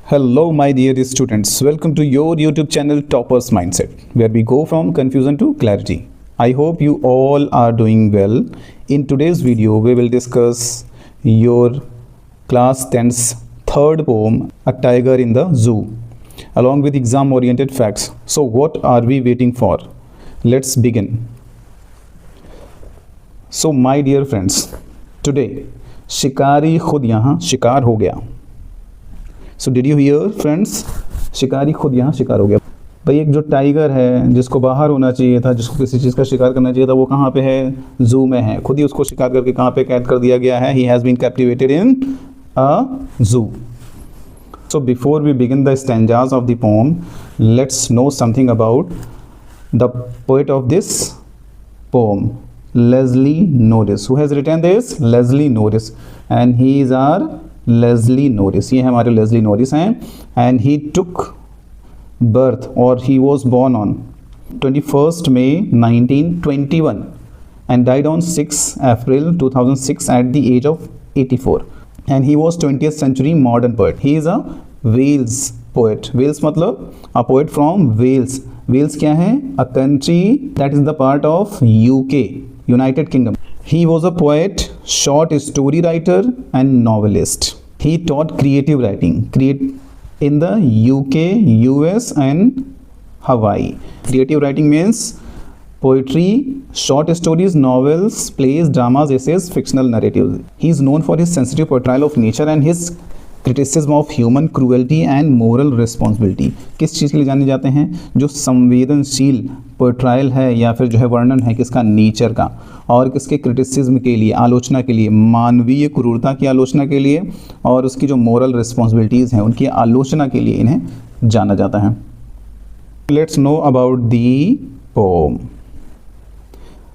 Hello, my dear students. Welcome to your YouTube channel Toppers Mindset, where we go from confusion to clarity. I hope you all are doing well. In today's video, we will discuss your class 10's third poem, A Tiger in the Zoo, along with exam-oriented facts. So, what are we waiting for? Let's begin. So, my dear friends, today, शिकारी खुद यहाँ शिकार हो गया. So did you here friends, शिकारी खुद यहाँ शिकार हो गया. भाई एक जो टाइगर है जिसको बाहर होना चाहिए था, जिसको किसी चीज़ का शिकार करना चाहिए था, वो कहाँ पे है? जू में है. खुद ही उसको शिकार करके कहाँ पे कैद कर दिया गया है? He has been captivated in a zoo. So before we begin the stanzas of the poem, let's know something about the poet of this poem, Leslie Norris. Who has written this? Leslie Norris, and he is our Leslie Norris. ये हमारे Leslie Norris हैं, and he took birth or he was born on 21st May 1921 and died on 6 April 2006 at the age of 84. And he was 20th century modern poet. He is a Wales poet. Wales मतलब a poet from Wales. Wales क्या है? A country that is the part of UK. United Kingdom. He was a poet, short story writer and novelist. He taught creative writing in the UK, US and Hawaii. Creative writing means poetry, short stories, novels, plays, dramas, essays, fictional narratives. He is known for his sensitive portrayal of nature and his criticism of human cruelty and moral responsibility. किस चीज़ के लिए जाने जाते हैं? जो संवेदनशील पोर्ट्रायल है या फिर जो है वर्णन है किसका? नेचर का. और किसके? क्रिटिसिज्म के लिए, आलोचना के लिए, मानवीय क्रूरता की आलोचना के लिए, और उसकी जो मोरल रिस्पॉन्सिबिलिटीज़ हैं उनकी आलोचना के लिए इन्हें जाना जाता है. Let's know about the poem.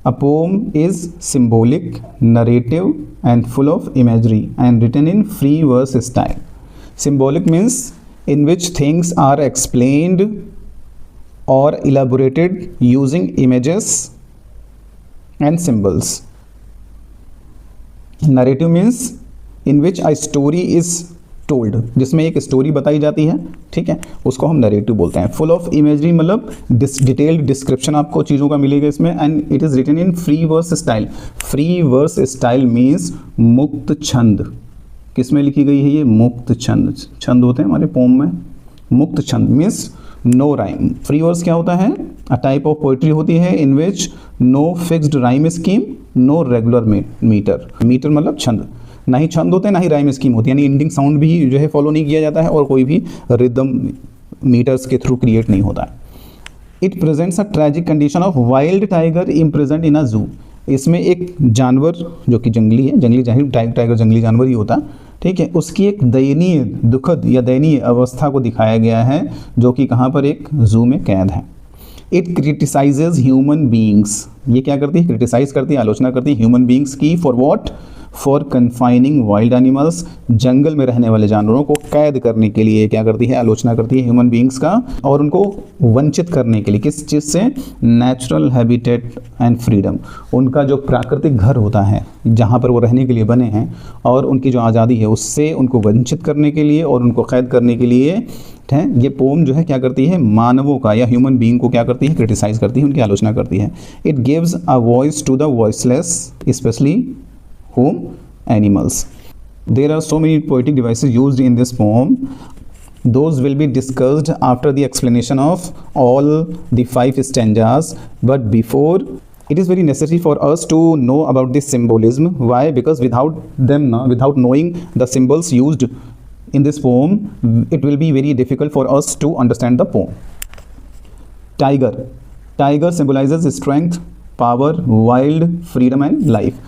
A poem is symbolic, narrative and full of imagery and written in free verse style. Symbolic means in which things are explained or elaborated using images and symbols. Narrative means in which a story is told, जिसमें एक story बताई जाती है, ठीक है, उसको हम narrative बोलते हैं. फुल ऑफ इमेजरी मतलब डिटेल्ड डिस्क्रिप्शन आपको चीज़ों का मिलेगा इसमें. And it is written in free verse style. Free verse style means मुक्त छंद. किस में लिखी गई है ये? मुक्त छंद. छंद होते हैं हमारे पोम में. मुक्त छंद means no rhyme. Free verse क्या होता है? अ टाइप ऑफ पोइट्री होती है in which no fixed rhyme scheme, no regular metre. Metre मतलब छंद. ना ही छंद होते हैं ना ही राइम स्कीम होती है, यानी एंडिंग साउंड भी जो है फॉलो नहीं किया जाता है और कोई भी रिदम मीटर्स के थ्रू क्रिएट नहीं होता है. It presents a tragic condition of wild tiger imprisoned in a zoo. इसमें एक जानवर जो कि जंगली है, जंगली जाहिर टाइगर जंगली जानवर ही होता, ठीक है, उसकी एक दयनीय, दुखद या दयनीय अवस्था को दिखाया गया है जो कि कहाँ पर? एक जू में कैद है. It criticises human beings. ये क्या करती है? क्रिटिसाइज करती है, आलोचना करती है ह्यूमन बींग्स की. For what? For confining wild animals. जंगल में रहने वाले जानवरों को कैद करने के लिए क्या करती है? आलोचना करती है ह्यूमन बींग्स का. और उनको वंचित करने के लिए किस चीज़ से? Natural habitat and freedom. उनका जो प्राकृतिक घर होता है जहाँ पर वो रहने के लिए बने हैं और उनकी जो आज़ादी है उससे उनको वंचित करने के लिए और उनको कैद करने के लिए है. ये पोम जो है क्या करती है? मानवों का या ह्यूमन बीइंग को क्या करती है? क्रिटिसाइज करती है, उनकी आलोचना करती है. It gives a voice to the voiceless, specially whom? Animals. There are so many poetic devices used in this poem. Those will be discussed after the explanation of all the 5 stanzas. But before, it is very necessary for us to know about this symbolism. Why? Because without them, without knowing the symbols used in this poem, it will be very difficult for us to understand the poem. Tiger. Tiger symbolizes strength, power, wild, freedom and life.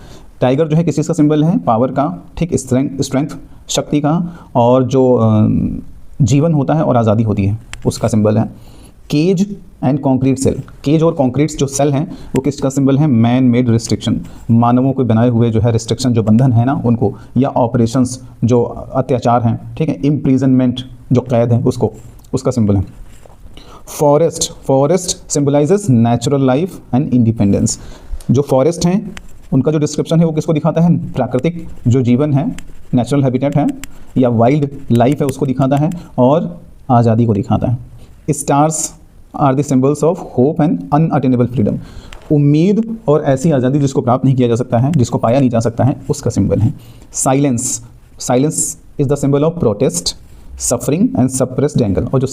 Tiger जो है किस चीज़ का symbol है? Power का, ठीक, strength, शक्ति का, और जो जीवन होता है और आज़ादी होती है उसका सिंबल है. Cage and concrete cell. Cage और कॉन्क्रीट जो सेल हैं वो किसका सिंबल है? Man made restriction. मानवों को बनाए हुए जो है रिस्ट्रिक्शन, जो बंधन है ना उनको, या ऑपरेशंस जो अत्याचार हैं, ठीक है, इम्प्रिजनमेंट जो कैद है उसको, उसका सिंबल है. Forest. Forest symbolizes natural life and independence. जो फॉरेस्ट हैं उनका जो डिस्क्रिप्शन है वो किसको दिखाता है, प्राकृतिक जो जीवन है, नेचुरल हैबिटेट है या वाइल्ड लाइफ है उसको दिखाता है, और आज़ादी को दिखाता है। Stars are the symbols of hope and unattainable freedom, उम्मीद और ऐसी आज़ादी जिसको प्राप्त नहीं किया जा सकता है, जिसको पाया नहीं जा सकता है, उसका सिंबल है। Silence, silence is the symbol of protest, suffering and suppressed anger. और जो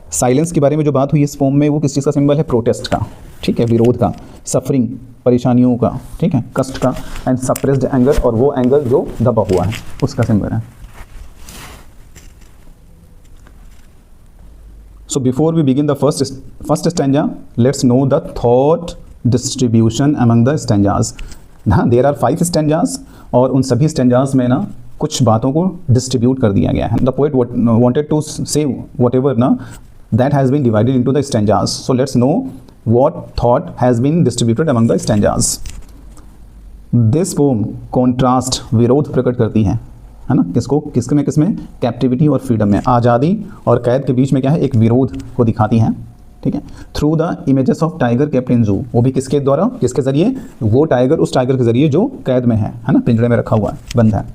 साइलेंस के बारे में जो बात हुई इस पोम में, वो किस चीज़ का सिंबल है, प्रोटेस्ट का, ठीक है, विरोध का, सफरिंग परेशानियों का, ठीक है, कष्ट का, एंड सप्रेस्ड एंगर, और वो एंगर जो दबा हुआ है उसका सिंबल है। So before we begin the first stanza, let's know the thought distribution among the stanzas. हाँ, there are 5 stanzas और उन सभी stanzas में ना कुछ बातों को डिस्ट्रीब्यूट कर दिया गया है। The poet wanted to say whatever ना that has been divided into the stanzas. So let's know what thought has been distributed among the stanzas. This poem contrast, विरोध प्रकट करती है ना, किसमें कैप्टिविटी और फ्रीडम में, आज़ादी और कैद के बीच में क्या है, एक विरोध को दिखाती है, ठीक है। Through the images of tiger kept in जू, वो भी किसके द्वारा, किसके जरिए, वो टाइगर, उस टाइगर के जरिए जो कैद में है ना, पिंजरे में रखा हुआ है, बंद है।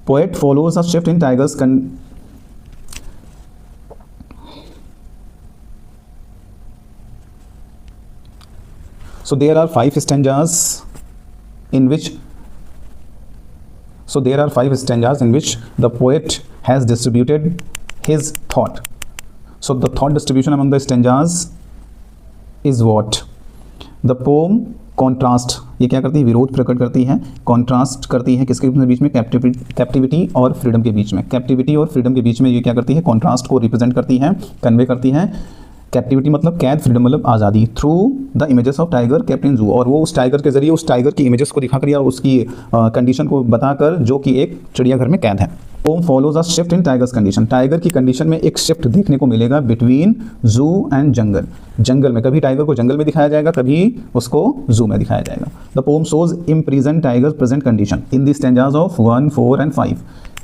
Poet follows a shift in tigers so there are 5 stanzas in which the poet has distributed his thought. So the thought distribution among the stanzas is what? The poem contrast, ये क्या करती है, विरोध प्रकट करती है, कॉन्ट्रास्ट करती है किसके बीच में, कैप्टिविटी और फ्रीडम के बीच में। कैप्टिविटी और फ्रीडम के बीच में ये क्या करती है, कॉन्ट्रास्ट को रिप्रेजेंट करती है, कन्वे करती है। कैप्टिविटी मतलब कैद, फ्रीडम मतलब आज़ादी। Through the images of tiger kept in जू, और वो उस टाइगर के जरिए उस टाइगर की इमेजेस को दिखाकर या उसकी कंडीशन को बताकर जो कि एक चिड़ियाघर में कैद है। Poem follows a shift in tiger's condition, tiger की कंडीशन में एक शिफ्ट देखने को मिलेगा बिटवीन जू एंड जंगल। जंगल में कभी टाइगर को जंगल में दिखाया जाएगा, कभी उसको जू में दिखाया जाएगा। The pome shows imprison tigers present condition in the stanzas of 1, 4 and 5।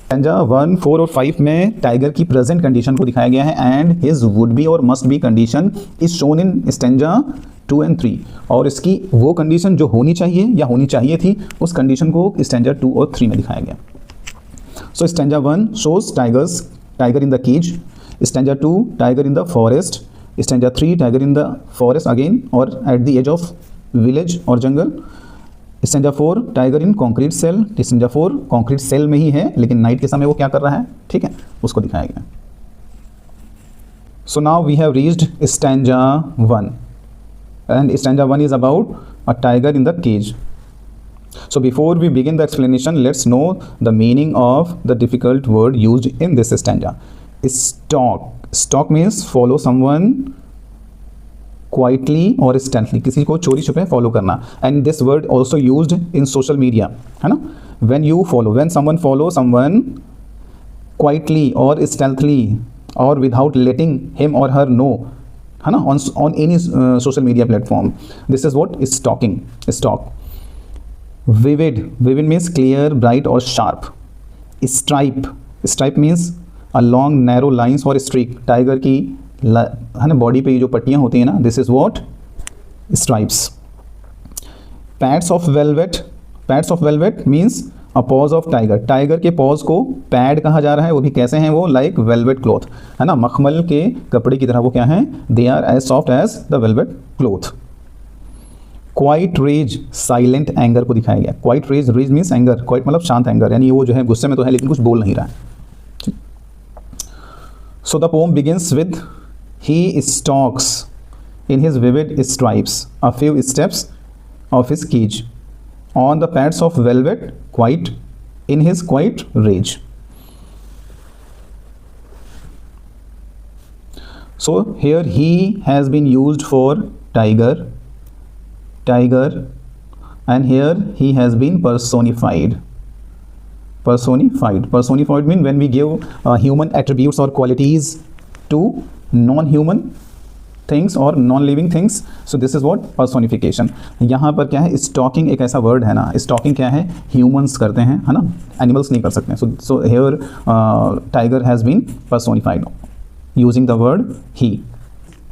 Stanza 1, 4 और 5 में टाइगर की प्रेजेंट कंडीशन को दिखाया गया है, एंड हिज वुड बी और must be condition is shown in stanza 2 and 3। और इसकी वो कंडीशन जो होनी चाहिए या होनी चाहिए थी, उस कंडीशन को स्टैंजा 2 और 3 में दिखाया गया। So stanza 1 shows tiger in the cage, stanza 2 tiger in the forest, stanza 3 tiger in the forest again और at the edge of village और जंगल, stanza 4 tiger in concrete cell, stanza 4 concrete cell में ही है लेकिन night के समय वो क्या कर रहा है, ठीक है, उसको दिखाया गया। So now we have reached stanza 1 and stanza 1 is about a tiger in the cage. So before we begin the explanation, let's know the meaning of the difficult word used in this stanza. Stalk. Stalk means follow someone quietly or stealthily, किसी को चोरी छुपे follow करना। And this word also used in social media, है ना। When someone follow someone quietly or stealthily or without letting him or her know, है ना, on any social media platform, this is what is stalking. Stalk. Vivid means clear, bright or sharp. Stripe means a long narrow lines or streak, tiger की है ना body पे ये जो पट्टियाँ होती हैं ना, this is what, stripes. Pads of velvet means a pause of tiger, tiger के पॉज को पैड कहा जा रहा है, वो भी कैसे हैं, वो लाइक वेलवेट क्लॉथ, है ना, मखमल के कपड़े की तरह वो क्या हैं, they are as soft as the velvet cloth. Quiet rage, silent anger को दिखाया गया। Quiet rage means anger, quiet मतलब शांत एंगर, यानी वो जो है गुस्से में तो है लेकिन कुछ बोल नहीं रहा है। So the poem begins with he stalks in his vivid stripes a few steps of his cage on the pads of velvet quiet in his quiet rage. So here he has been used for tiger, and here he has been personified mean when we give human attributes or qualities to non-human things or non-living things, so this is what personification। यहाँ पर क्या है, stalking एक ऐसा word है ना, stalking क्या है, humans करते हैं, है ना, animals नहीं कर सकते हैं। so here tiger has been personified using the word he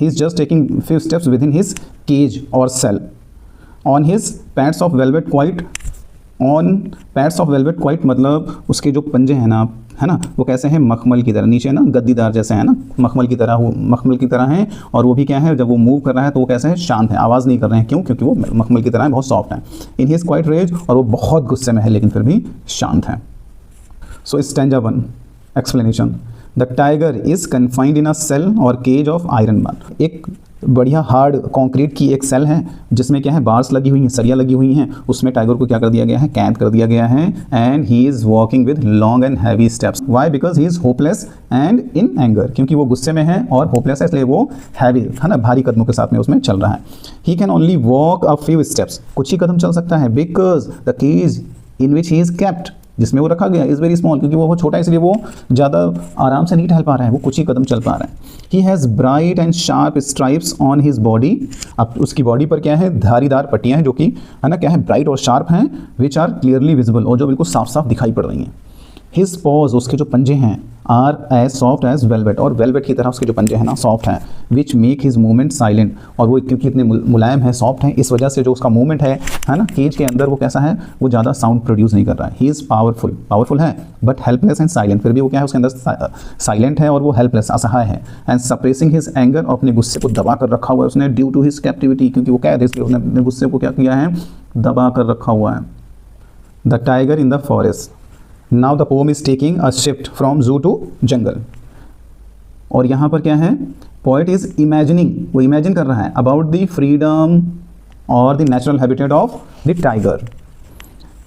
is just taking few steps within his cage or cell on his pads of velvet quite, on pads of velvet quite मतलब उसके जो पंजे हैं ना, है ना, वो कैसे हैं, मखमल की तरह, नीचे ना गद्दीदार जैसे है ना, मखमल की तरह, वो मखमल की तरह हैं। और वो भी क्या है, जब वो मूव कर रहा है तो वो कैसे है, शांत है, आवाज़ नहीं कर रहे हैं। क्यों? क्योंकि वो मखमल की तरह है, बहुत सॉफ्ट है। इन हिज क्वाइट रेज, और वो बहुत गुस्से में है लेकिन फिर भी शांत है। So stanza 1 explanation. The tiger is confined in a cell और केज ऑफ आयरन बार। एक बढ़िया हार्ड कंक्रीट की एक सेल है जिसमें क्या है, बार्स लगी हुई हैं, सरिया लगी हुई हैं, उसमें टाइगर को क्या कर दिया गया है, कैद कर दिया गया है। And he is walking with long and heavy steps. Why? Because he is hopeless and in anger, क्योंकि वो गुस्से में है और होपलेस है, इसलिए वो हैवी, है ना, भारी कदमों के साथ में उसमें चल रहा है। He can only walk a few steps, कुछ ही कदम चल सकता है। Because the cage in which he is kept, जिसमें वो रखा गया, इज़ वेरी स्मॉल, क्योंकि वो छोटा है इसलिए वो ज़्यादा आराम से नहीं टहल पा रहा है, वो कुछ ही कदम चल पा रहा है। He has bright and sharp stripes on his body. अब उसकी बॉडी पर क्या है, धारीदार पट्टियाँ हैं जो कि, है ना, क्या है, ब्राइट और शार्प हैं, विच आर क्लियरली विजिबल, और जो बिल्कुल साफ साफ दिखाई पड़ रही हैं। हिज पॉज, उसके जो पंजे हैं, are as soft as velvet, और वेलवेट की तरह उसके जो पंजे हैं ना सॉफ्ट हैं। Which make his movement silent, और वो क्योंकि इतने मुलायम है, सॉफ्ट हैं, इस वजह से जो उसका मूवमेंट है ना, केज के अंदर, वो कैसा है, वो ज़्यादा साउंड प्रोड्यूस नहीं कर रहा है। ही इज़ पावरफुल, पावरफुल है बट हेल्पलेस एंड साइलेंट, फिर भी वो क्या है, उसके अंदर साइलेंट है और वो हेल्पलेस, असहाय है। एंड सप्रेसिंग हिज एंगर, अपने गुस्से को दबा कर रखा हुआ है उसने, ड्यू टू हिज कैप्टिविटी, क्योंकि वो कैद है इसलिए उसने अपने गुस्से को क्या किया है, दबा कर रखा हुआ है। The tiger in the forest. Now the poem is taking a shift from zoo to jungle. और यहाँ पर क्या है, poet is imagining, वो imagine कर रहा है about the freedom or the natural habitat of the tiger.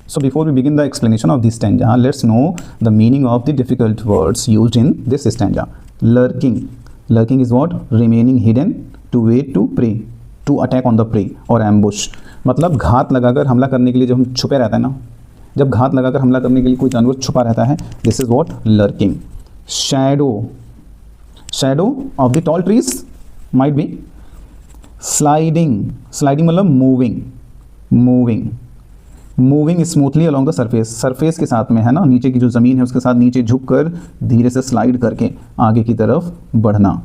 So before we begin the explanation of this stanza, let's know the meaning of the difficult words used in this stanza. Lurking. Lurking is what? Remaining hidden, to wait to prey, to attack on the prey, or ambush. मतलब घात लगाकर हमला करने के लिए जब हम छुपे रहते हैं ना, जब घात लगाकर हमला करने के लिए कोई जानवर छुपा रहता है, this is what lurking. Shadow, shadow of the tall trees might be. Sliding, sliding मतलब moving, moving, moving smoothly along the surface, surface के साथ में, है ना, नीचे की जो ज़मीन है उसके साथ नीचे झुक कर धीरे से स्लाइड करके आगे की तरफ बढ़ना।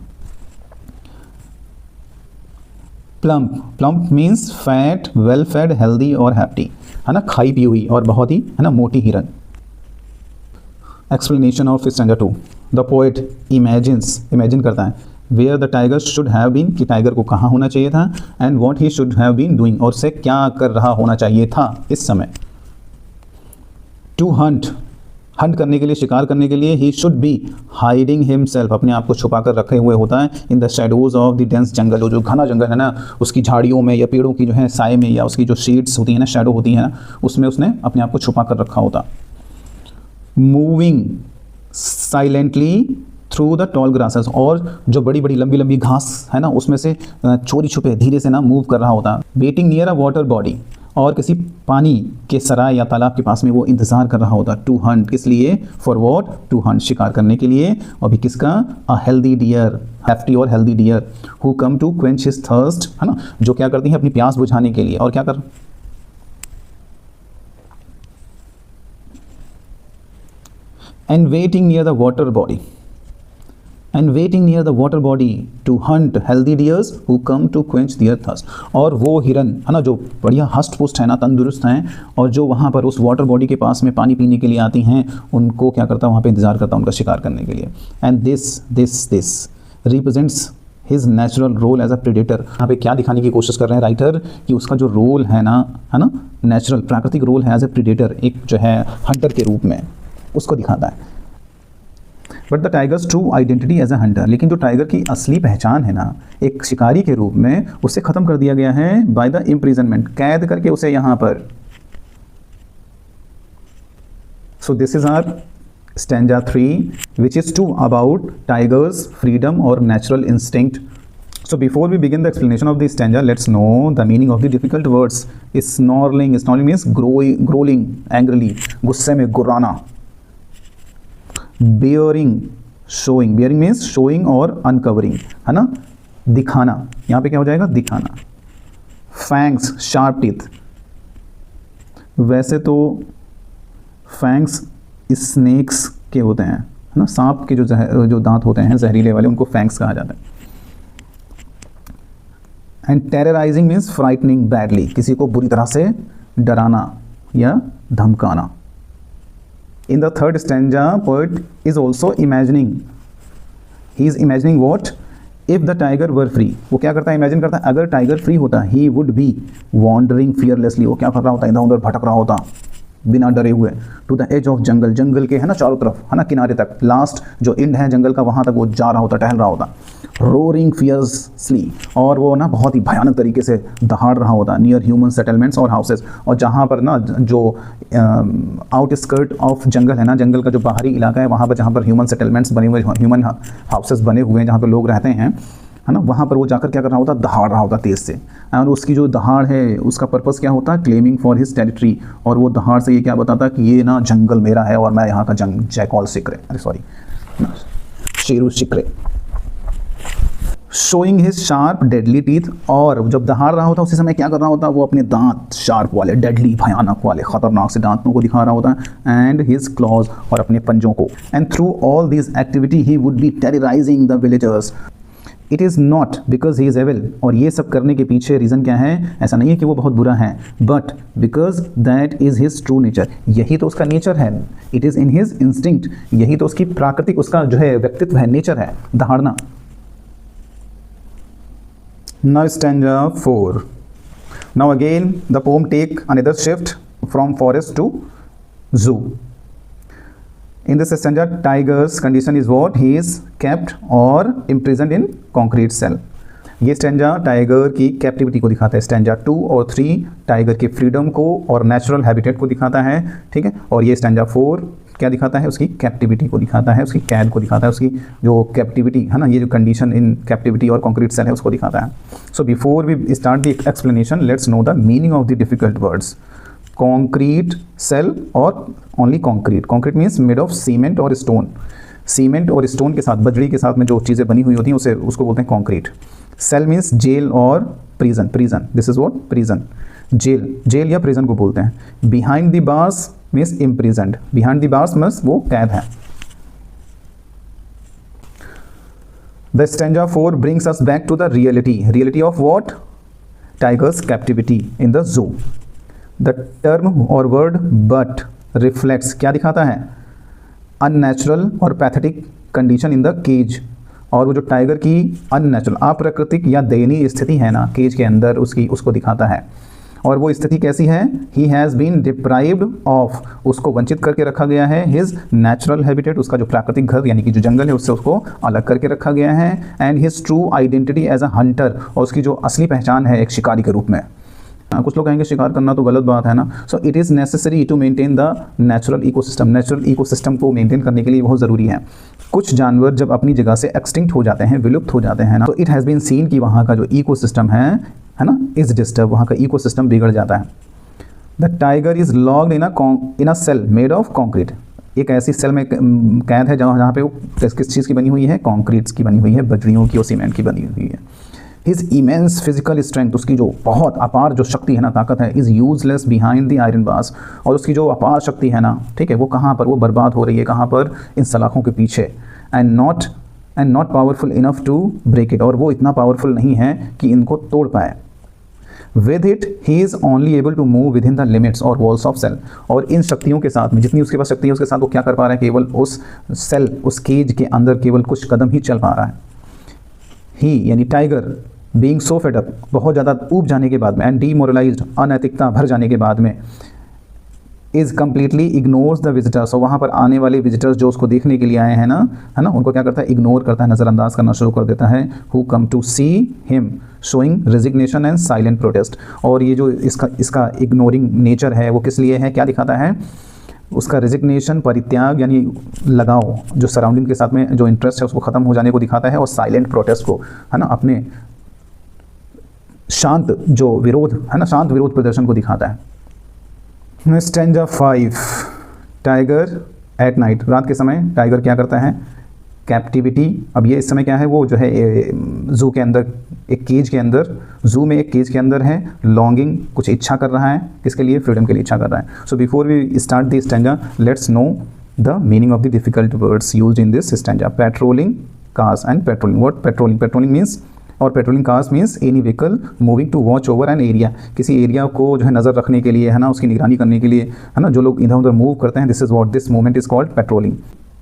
Plump, plump means fat, well fade, healthy और हैप्पी, है ना, खाई पी हुई और बहुत ही, है ना, मोटी हिरन। Explanation of stanza 2। The poet imagines, imagine करता है, where the tiger should have been, कि टाइगर को कहाँ होना चाहिए था, and what he should have been doing, और से क्या कर रहा होना चाहिए था इस समय। टू हंट, हंट करने के लिए, शिकार करने के लिए, he should be hiding himself, अपने आप को छुपा कर रखे हुए होता है, in the shadows of the dense jungle, जो घना जंगल है ना, उसकी झाड़ियों में या पेड़ों की जो है साए में, या उसकी जो शीड्स होती है ना, शैडो होती है ना, उसमें उसने अपने आप को छुपा कर रखा होता। Moving silently through the tall grasses, और जो बड़ी बड़ी लंबी लंबी घास है ना, उसमें से चोरी छुपे धीरे से ना मूव कर रहा होता। Waiting near a water body, और किसी पानी के सराय या तालाब के पास में वो इंतज़ार कर रहा होता। टू हंट, किस लिए, फॉर वॉट, टू हंट, शिकार करने के लिए। और भी किसका, अ हेल्दी डियर, हैफ्टी और healthy deer, who come to quench his thirst, है ना, जो क्या करती हैं अपनी प्यास बुझाने के लिए, और क्या कर, and waiting near the water body, and waiting near the water body to hunt healthy deers who come to quench their thirst, और वो हिरन, है ना, जो बढ़िया हष्ट पुष्ट है ना, तंदुरुस्त हैं, और जो वहाँ पर उस वाटर बॉडी के पास में पानी पीने के लिए आती हैं, उनको क्या करता है, वहाँ पे इंतज़ार करता है उनका शिकार करने के लिए। And this represents his natural role as a predator. यहाँ पे क्या दिखाने की कोशिश कर रहे हैं राइटर, कि उसका जो रोल है ना, नेचुरल प्राकृतिक रोल है एज ए प्रेडेटर, एक जो है हंटर के रूप में, उसको दिखाता है। But the tiger's true identity as a hunter, लेकिन जो टाइगर की असली पहचान है ना, एक शिकारी के रूप में, उसे ख़त्म कर दिया गया है बाय द इम्प्रिजनमेंट, कैद करके उसे यहाँ पर। So this is our stanza 3, which is too about tiger's freedom और natural instinct. So before we begin the explanation of this stanza, let's know the meaning of the difficult words. Snarling, snarling means growling angrily, गुस्से में गुर्राना। Bearing, showing, bearing means showing और uncovering, है ना, दिखाना, यहाँ पे क्या हो जाएगा, दिखाना। Fangs, sharp teeth, वैसे तो fangs snakes के होते हैं, है ना, सांप के जो दांत होते हैं जहरीले वाले, उनको fangs कहा जाता है। And terrorising means frightening badly, किसी को बुरी तरह से डराना या धमकाना। In the third stanza poet is also imagining, he is imagining what, if the tiger were free, वो क्या करता है, इमेजिन करता है अगर टाइगर फ्री होता, he would be wandering fearlessly, वो क्या कर रहा होता, इधर उधर भटक रहा होता बिना डरे हुए, टू द एज ऑफ जंगल, जंगल के है ना चारों तरफ, है ना किनारे तक, लास्ट जो एंड है जंगल का वहाँ तक वो जा रहा होता, टहल रहा होता, रोरिंग फियर्सली, और वो ना बहुत ही भयानक तरीके से दहाड़ रहा होता, नियर ह्यूमन सेटलमेंट्स और हाउसेस, और जहाँ पर ना जो आउटस्कर्ट ऑफ जंगल है ना, जंगल का जो बाहरी इलाका है वहाँ पर, जहाँ पर ह्यूमन सेटलमेंट्स बने हुए, ह्यूमन हाउसेस बने हुए हैं जहाँ पर लोग रहते हैं, है ना, वहाँ पर वो जाकर क्या कर रहा होता, दहाड़ रहा होता तेज़ से, और उसकी जो दहाड़ है उसका पर्पस क्या होता है, क्लेमिंग फॉर हिज टेरिटरी, और वो दहाड़ से ये क्या बताता कि ये ना जंगल मेरा है और मैं यहाँ का जैकॉल शिकरे, अरे सॉरी शेरू शिकरे, showing his sharp deadly teeth, और जब दहाड़ रहा होता उसी समय क्या कर रहा होता, वो अपने दांत शार्प वाले, डेडली भयानक वाले, खतरनाक से दांतों को दिखा रहा होता है, एंड हिज क्लॉज, और अपने पंजों को, and through all this activity he would be terrorising the villagers. It is not because he is evil, और ये सब करने के पीछे रीज़न क्या है, ऐसा नहीं है कि वो बहुत बुरा है, but because that is his true nature, यही तो उसका नेचर है, it is in his instinct, यही तो उसकी प्राकृतिक, उसका जो है व्यक्तित्व है, नेचर है दहाड़ना। Now stanza 4. Now again the poem take another shift from forest to zoo. In this stanza, tiger's condition is what? He is kept or imprisoned in concrete cell. ये स्टैंजा टाइगर की captivity को दिखाता है, stanza 2 और 3 tiger की freedom को और natural habitat को दिखाता है, ठीक है, और ये स्टैंजा 4 क्या दिखाता है, उसकी कैप्टिविटी को दिखाता है, उसकी कैद को दिखाता है, उसकी जो कैप्टिविटी है ना, ये जो कंडीशन इन कैप्टिविटी और कॉन्क्रीट सेल है उसको दिखाता है। So before we start the explanation, let's know the meaning of the difficult words. Concrete cell और only concrete, concrete means made of cement और स्टोन, सीमेंट और स्टोन के साथ, बजरी के साथ में जो चीज़ें बनी हुई होती हैं उसे उसको बोलते हैं कॉन्क्रीट। सेल मीन्स जेल और prison, prison this is what, prison, jail, jail या प्रिजन को बोलते हैं। Behind the bars means imprisoned, behind the bars means वो कैद है। The stanza 4 brings us back to the reality of what? Tiger's captivity in the zoo. The term और word but reflects क्या दिखाता है, unnatural और pathetic condition in the cage, और वो जो टाइगर की अननेचुरल, अप्राकृतिक या दयनीय स्थिति है ना केज के अंदर, उसको दिखाता है। और वो स्थिति कैसी है, he has been deprived of, उसको वंचित करके रखा गया है, हिज नेचुरल हैबिटेट, उसका जो प्राकृतिक घर यानी कि जो जंगल है उससे उसको अलग करके रखा गया है, and his true identity as a hunter, और उसकी जो असली पहचान है एक शिकारी के रूप में। कुछ लोग कहेंगे शिकार करना तो गलत बात है ना, so it is necessary to maintain the natural ecosystem, natural ecosystem को मेंटेन करने के लिए बहुत ज़रूरी है। कुछ जानवर जब अपनी जगह से एक्सटिंक्ट हो जाते हैं, विलुप्त हो जाते हैं ना, तो इट हैज़ बीन सीन कि वहाँ का जो इकोसिस्टम है ना, इज डिस्टर्ब, वहाँ का इकोसिस्टम बिगड़ जाता है। The tiger is locked in a cell made of concrete, एक ऐसी सेल में कैद है जहाँ पे वो किस चीज़ की बनी हुई है, कॉन्क्रीट्स की बनी हुई है, बजरियों की और सीमेंट की बनी हुई है। हिज इमेंस फिजिकल स्ट्रेंथ, उसकी जो बहुत अपार जो शक्ति है ना, ताकत है, is useless behind the iron bars, और उसकी जो अपार शक्ति है ना, ठीक है, वो कहाँ पर वो बर्बाद हो रही है, कहाँ पर, इन सलाखों के पीछे, and not powerful enough to break it, और वो इतना पावरफुल नहीं है कि इनको तोड़ पाए। With it he is only able to move within the limits और वॉल्स ऑफ सेल, और इन शक्तियों के साथ में, जितनी उसके पास शक्ति है उसके साथ वो क्या कर पा रहा है, केवल उस सेल, उस केज के अंदर केवल कुछ कदम ही चल पा रहा है। ही यानी tiger being so fed up, बहुत ज़्यादा ऊब जाने के बाद में, एंड डीमोरलाइज्ड, अनैतिकता भर जाने के बाद में, is completely ignores the visitors, और वहाँ पर आने वाले विजिटर्स जो उसको देखने के लिए आए हैं ना, है ना, उनको क्या करता है, इग्नोर करता है, नज़रअंदाज करना शुरू कर देता है। Who come to see him showing resignation and silent protest, और ये जो इसका इग्नोरिंग नेचर है वो किस लिए है, क्या दिखाता है, उसका रेजिग्नेशन, परित्याग यानी लगाव, जो सराउंडिंग के साथ में जो इंटरेस्ट है उसको ख़त्म हो जाने को दिखाता है, और साइलेंट प्रोटेस्ट को, है ना, अपने शांत जो विरोध है ना, शांत विरोध प्रदर्शन को दिखाता है। स्टैंजा 5 टाइगर एट नाइट, रात के समय टाइगर क्या करता है, कैप्टिविटी। अब ये इस समय क्या है, वो जो है जू के अंदर, एक केज के अंदर, जू में एक केज के अंदर है, लॉन्गिंग, कुछ इच्छा कर रहा है, किसके लिए, फ्रीडम के लिए इच्छा कर रहा है। So before we start this stanza, let's know the meaning of the difficult words used in this stanza. Patrolling cars and patrolling, what patrolling, patrolling means और patrolling cars means any vehicle moving to watch over an area, किसी area को जो है नज़र रखने के लिए, है ना, उसकी निगरानी करने के लिए, है ना, जो लोग इधर उधर मूव करते हैं, this is what this movement is called patrolling.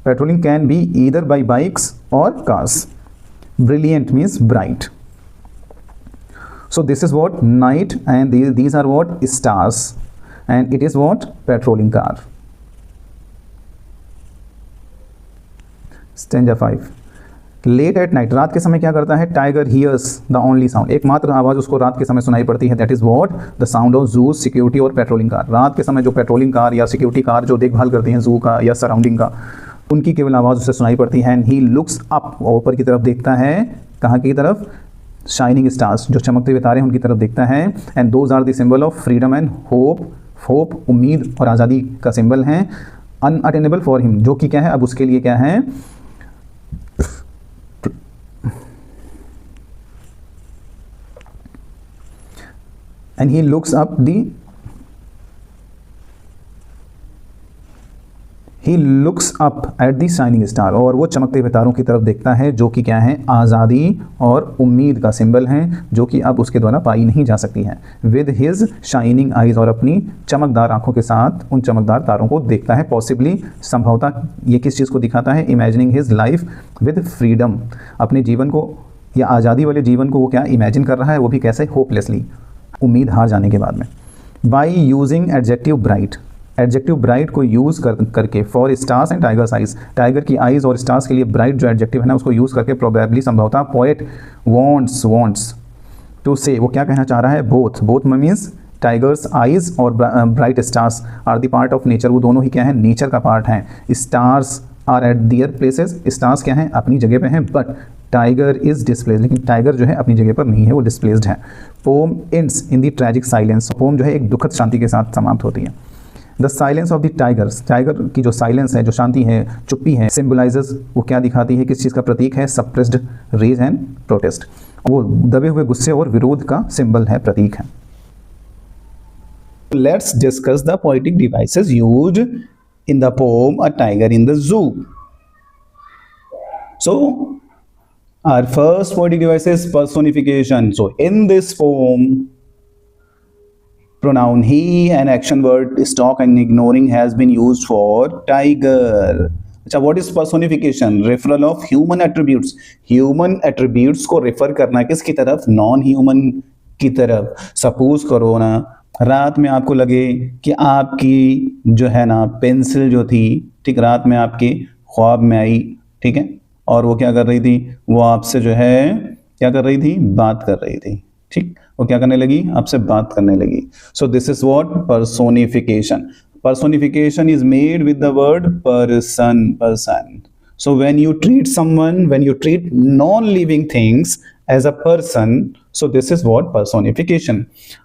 Patrolling can be either by bikes और cars. Brilliant means bright. So this is what night, and these are what stars, and it is what patrolling car. Stanza 5. Late at night, रात के समय क्या करता है? Tiger hears the only sound, एकमात्र आवाज़ उसको रात के समय सुनाई पड़ती है. That is what the sound of zoo, security और पेट्रोलिंग कार. रात के समय जो पेट्रोलिंग कार या सिक्योरिटी कार जो देखभाल करती हैं जू का या सराउंडिंग का, उनकी केवल आवाज़ उसे सुनाई पड़ती है. एंड ही लुक्स अप, ऊपर की तरफ देखता है. कहाँ की तरफ? शाइनिंग स्टार्स, जो चमकते हुए तारे हैं उनकी तरफ देखता है. And those are the symbol of freedom and hope. Hope उम्मीद और आज़ादी का सिंबल है. अनअटेनेबल फॉर हिम, जो कि क्या है अब उसके लिए क्या है? And he looks up the he looks up at the shining star, और वो चमकते हुए तारों की तरफ देखता है, जो कि क्या है? आज़ादी और उम्मीद का सिंबल है, जो कि अब उसके द्वारा पाई नहीं जा सकती है. विद हिज शाइनिंग आइज, और अपनी चमकदार आंखों के साथ उन चमकदार तारों को देखता है. पॉसिबली, संभवतः, ये किस चीज़ को दिखाता है? Imagining his life with freedom, अपने जीवन को या आज़ादी वाले जीवन को वो क्या इमेजिन कर रहा है, वो भी कैसे? होपलेसली, उम्मीद हार जाने के बाद में. By using adjective bright, adjective bright को यूज़ करके for stars and tigers eyes, tiger की आइज़ और स्टार्स के लिए ब्राइट जो एडजेक्टिव है ना उसको यूज़ करके प्रोबेबली, संभवतः, पोएट वांट्स टू से, वो क्या कहना चाह रहा है? बोथ मीन्स टाइगर्स आइज और bright stars are the part of nature, वो दोनों ही क्या है? नेचर का पार्ट हैं. Stars are at their places, stars क्या हैं? अपनी जगह पे हैं. बट टाइगर इज डिस्प्लेस्ड, लेकिन टाइगर जो है अपनी जगह पर नहीं है, वो डिस्प्लेस्ड है. Poem ends in the tragic silence, poem जो है एक दुखद शांति के साथ समाप्त होती है. The silence of the tigers, tiger की जो साइलेंस है, जो शांति है, चुप्पी है, सिम्बलाइजेस, वो क्या दिखाती है? किस चीज़ का प्रतीक है? सप्रेस्ड रेज एंड प्रोटेस्ट, वो दबे हुए गुस्से और विरोध का सिंबल है, प्रतीक है. Let's discuss the poetic devices used in the pome a tiger in the zoo. So our first poetic device is personification. So in this poem, pronoun he and action word stock and ignoring has been used for tiger. अच्छा, what is personification? Referral of human attributes. Human attributes को refer करना किसकी तरफ? Non human की तरफ. Suppose करो ना, रात में आपको लगे कि आपकी जो है ना पेंसिल जो थी, ठीक, रात में आपके ख्वाब में आई, ठीक है, और वो क्या कर रही थी? वो आपसे जो है क्या कर रही थी? बात कर रही थी, ठीक. वो क्या करने लगी? आपसे बात करने लगी. सो this is what personification. Personification is made with the word person. So when you treat someone, when you treat non-living things as a person, so this is what personification.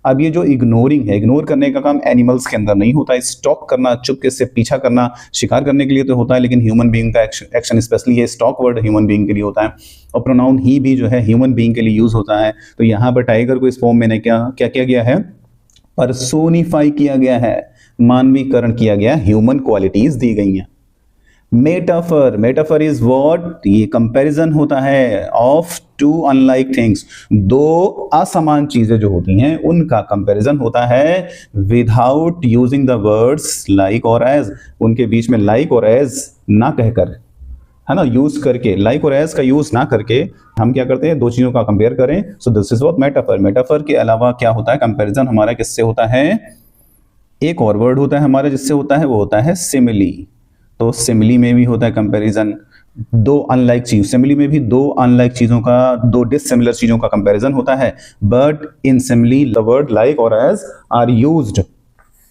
अब ये जो इग्नोरिंग है, इग्नोर करने का काम animals के अंदर नहीं होता है. स्टॉक करना, चुपके से पीछा करना, शिकार करने के लिए तो होता है, लेकिन ह्यूमन बीइंग का एक्शन स्पेशली ये स्टॉक वर्ड ह्यूमन बीइंग के लिए होता है. और प्रोनाउन ही भी जो है ह्यूमन बीइंग के लिए यूज होता है. तो यहाँ पर टाइगर को इस फॉर्म में क्या किया गया है? पर्सोनिफाई किया गया है, मानवीकरण किया गया, ह्यूमन क्वालिटीज दी गई हैं. Metaphor is what? ये कंपैरिजन होता है ऑफ टू अनलाइक थिंग्स, दो असमान चीजें जो होती हैं उनका कंपैरिजन होता है without using the words like और एज. उनके बीच में लाइक और एज ना कहकर, है ना, यूज करके, लाइक और एज का यूज ना करके हम क्या करते हैं? दो चीजों का कंपेयर करें. सो this is what metaphor. Metaphor के अलावा क्या होता है? कंपैरिजन हमारा किससे होता है? एक और वर्ड होता है हमारा जिससे होता है, वो होता है सिमिली. तो सिमिली में भी होता है कंपैरिजन. दो अनलाइक चीज, सिमिली में भी दो अनलाइक चीजों का, दो डिसिमिलर चीजों का कंपैरिजन होता है. But in simile the word like और as are used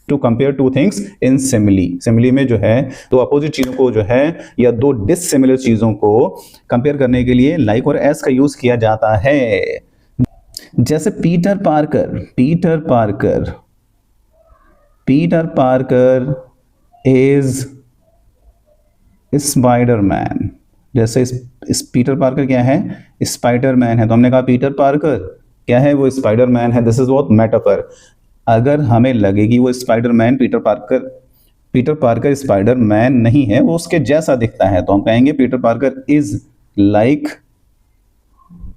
to compare two things in simile. Simile में जो है दो अपोजिट चीजों को जो है या दो डिसिमिलर चीजों को कंपेयर करने के लिए लाइक और एज का यूज किया जाता है. जैसे पीटर पार्कर इज स्पाइडरमैन. जैसे इस पीटर पार्कर क्या है? स्पाइडरमैन है, तो हमने कहा पीटर पार्कर क्या है? वो स्पाइडरमैन है. This is what metaphor. अगर हमें लगे कि वो स्पाइडरमैन पीटर पार्कर स्पाइडरमैन नहीं है, वो उसके जैसा दिखता है, तो हम कहेंगे Peter Parker is like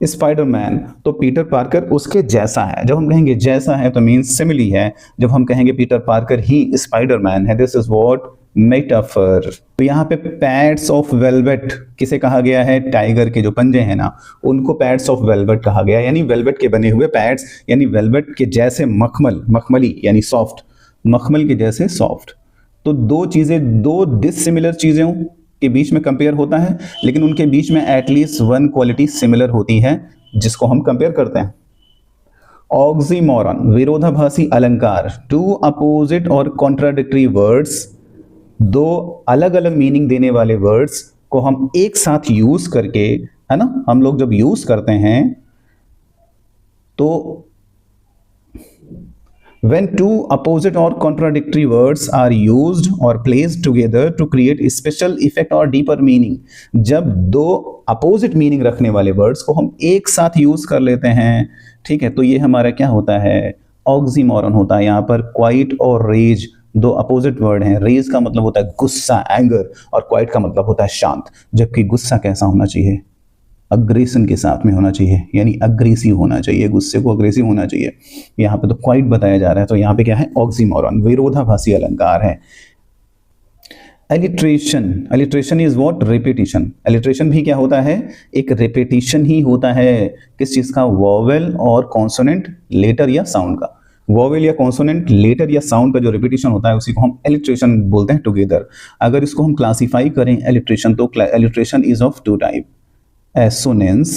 Spiderman, तो पीटर पार्कर उसके जैसा है। जब हम कहेंगे जैसा है तो मीन्स सिमिली है। जब हम कहेंगे पीटर पार्कर ही स्पाइडरमैन है, दिस इज व्हाट मेटाफर। तो यहाँ पे पैड्स ऑफ वेलवेट किसे कहा गया है? टाइगर के जो पंजे हैं ना, उनको पैड्स ऑफ वेलवेट कहा गया, यानी वेलवेट के बने हुए पैड्स, यानी वेलवेट के जैसे मखमल, मखमली यानी सॉफ्ट, मखमल के जैसे सॉफ्ट। तो दो चीजें, दो डिसिमिलर चीजों के बीच में कंपेयर होता है, लेकिन उनके बीच में एटलीस्ट वन क्वालिटी सिमिलर होती है जिसको हम कंपेयर करते हैं। ऑक्सीमोरन, विरोधाभासी अलंकार, टू अपोजिट और कॉन्ट्राडिक्टरी वर्ड्स, दो अलग अलग मीनिंग देने वाले वर्ड्स को हम एक साथ यूज करके, है ना, हम लोग जब यूज करते हैं तो when two opposite or contradictory words are used or placed together to create special effect or deeper meaning, जब दो opposite meaning रखने वाले words को हम एक साथ use कर लेते हैं, ठीक है, तो ये हमारा क्या होता है? ऑक्सीमोरन होता है। यहाँ पर क्वाइट और रेज दो अपोजिट वर्ड हैं। रेज का मतलब होता है गुस्सा, एंगर, और क्वाइट का मतलब होता है शांत। जबकि गुस्सा कैसा होना चाहिए? अग्रेशन के साथ में होना चाहिए, यानी अग्रेसिव होना चाहिए, गुस्से को अग्रेसिव होना चाहिए। यहाँ पे तो क्वाइट बताया जा रहा है, तो यहाँ पे क्या है? ऑक्सीमोरन, विरोधाभासी अलंकार है। Alliteration, alliteration is what? Repetition. Alliteration भी क्या होता है? एक रिपीटिशन ही होता है। किस चीज का? वोवेल और कॉन्सोनेंट, लेटर या साउंड का। वोवेल या कॉन्सोनेंट, लेटर या साउंड का जो रिपीटिशन होता है उसी को हम एलिट्रेशन बोलते हैं, टुगेदर। अगर इसको हम क्लासीफाई करें एलिट्रेशन, तो alliteration is of two type. Assonance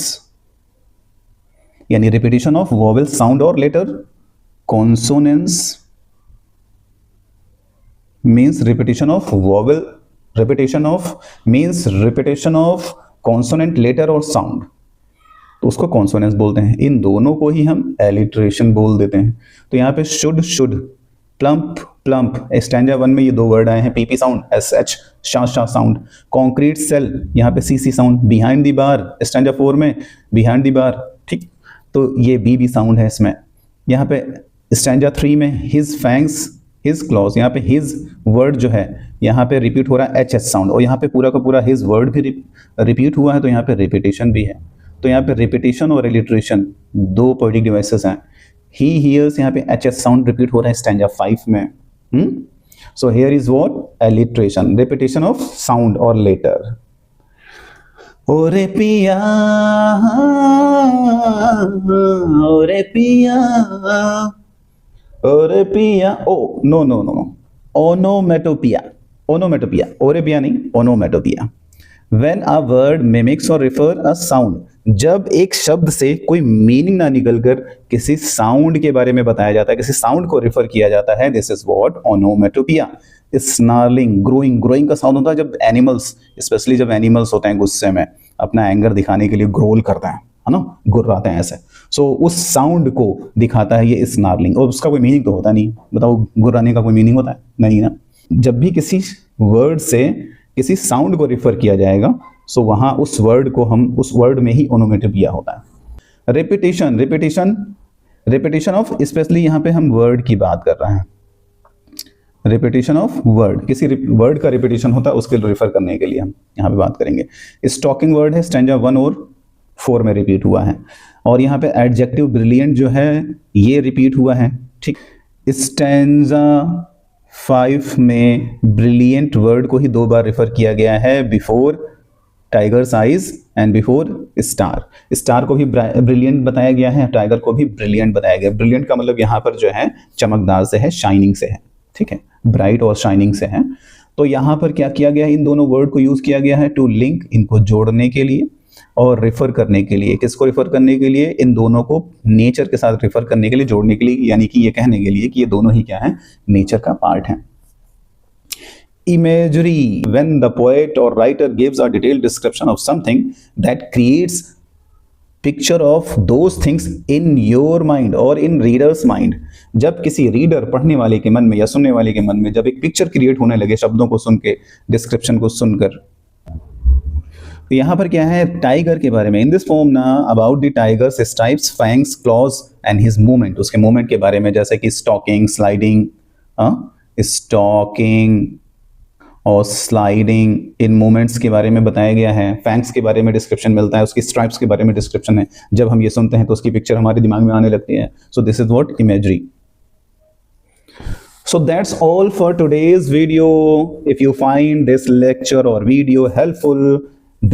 यानी रिपीटिशन ऑफ वोवेल, साउंड और letter. Consonance means repetition of vowel, repetition of means repetition of consonant, letter और साउंड, तो उसको कॉन्सोनेंस बोलते हैं। इन दोनों को ही हम एलिट्रेशन बोल देते हैं। तो यहाँ पे शुड, प्लम्प, प्लम्प, स्टैंजा 1 में ये दो वर्ड आए हैं, पीपी साउंड, एसएच, शा साउंड। कॉन्क्रीट सेल, यहाँ पे CC sound. Behind the bar, stanza 4 में बिहाइंड द बार, ठीक, तो ये बी साउंड है इसमें। यहाँ पे स्टैंजा 3 में हिज फैंग्स, हिज क्लॉज, यहाँ पे हिज वर्ड जो है यहाँ पे रिपीट हो रहा है एच साउंड, और यहाँ पे पूरा का पूरा हिज वर्ड भी रिपीट हुआ है, तो यहाँ पे रिपीटेशन भी है। तो यहाँ पे रिपीटेशन और एलिट्रेशन दो पोएटिक डिवाइसेस हैं। ही हियर्स, यहाँ पे एच साउंड रिपीट हो रहा है स्टैंजा 5 में। So here is what? Alliteration, repetition of sound और लेटर। ओरे पिया, ओरे पिया, ओरे पिया, oh no no no, onomatopoeia, onomatopoeia, ओरे पिया नहीं, onomatopoeia. When a word mimics or refer a sound, जब एक शब्द से कोई मीनिंग ना निकलकर किसी साउंड के बारे में बताया जाता है, किसी साउंड को रिफर किया जाता है, this is what? Onomatopoeia. Snarling, growing, growing का साउंड होता है जब एनिमल्स, स्पेशली जब एनिमल्स होते हैं गुस्से में, अपना एंगर दिखाने के लिए ग्रोल करते हैं, है ना, गुर्राते हैं ऐसे। सो उस साउंड को दिखाता है ये स्नार्लिंग, और उसका कोई मीनिंग तो होता नहीं। बताओ, गुर्राने का कोई मीनिंग होता है? नहीं ना। जब भी किसी वर्ड से किसी साउंड को रिफर किया जाएगा, सो वहां उस वर्ड को हम, उस वर्ड में ही ओनोमेटोपिया होता है। Repetition, repetition, repetition of, specially यहाँ पे हम वर्ड की बात कर रहे हैं। रिपीटेशन ऑफ वर्ड, किसी वर्ड का रिपीटेशन होता है, उसके रिफर करने के लिए हम यहाँ पे बात करेंगे। स्टॉकिंग वर्ड है, स्टैंजा 1 और 4 में रिपीट हुआ है। और यहाँ पे एडजेक्टिव ब्रिलियंट जो है ये रिपीट हुआ है, ठीक। स्टैंजा 5 में ब्रिलियंट वर्ड को ही 2 बार रिफर किया गया है, before tigers eyes and before star. Star को भी ब्रिलियंट बताया गया है, टाइगर को भी ब्रिलियंट बताया गया। ब्रिलियंट का मतलब यहाँ पर जो है चमकदार से है, शाइनिंग से है, ठीक है, ब्राइट और शाइनिंग से है। तो यहाँ पर क्या किया गया है? इन दोनों वर्ड को यूज किया गया है टू लिंक, इनको जोड़ने के लिए और रिफर करने के लिए। किसको रिफर करने के लिए? इन दोनों को नेचर के साथ रिफर करने के लिए, जोड़ने के लिए, यानी कि ये कहने के लिए कि ये दोनों ही क्या है? नेचर का पार्ट है। Imagery, when the poet or writer gives a detailed description of something that creates picture of those things in your mind or in reader's mind। जब किसी रीडर, पढ़ने वाले के मन में या सुनने वाले के मन में जब एक पिक्चर क्रिएट होने लगे शब्दों को सुन के, डिस्क्रिप्शन को सुनकर, तो यहाँ पर क्या है? टाइगर के बारे में। इन दिस फॉर्म ना about the tigers stripes, fangs, clause and his movement, उसके मूवमेंट के बारे में, जैसे कि स्टॉकिंग, स्लाइडिंग, स्टॉकिंग, और स्लाइडिंग इन मूवमेंट्स के बारे में बताया गया है, फैंक्स के बारे में डिस्क्रिप्शन मिलता है, उसकी स्ट्राइप्स के बारे में डिस्क्रिप्शन है। जब हम ये सुनते हैं तो उसकी पिक्चर हमारे दिमाग में आने लगती है। सो this is what imagery. So that's all for today's video. If you find this lecture or video helpful,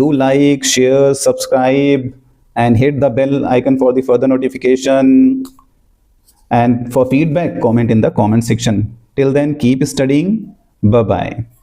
do like, share, subscribe, and hit the bell icon for the further notification. And for feedback, comment in the comment section. Till then, keep studying. Bye-bye.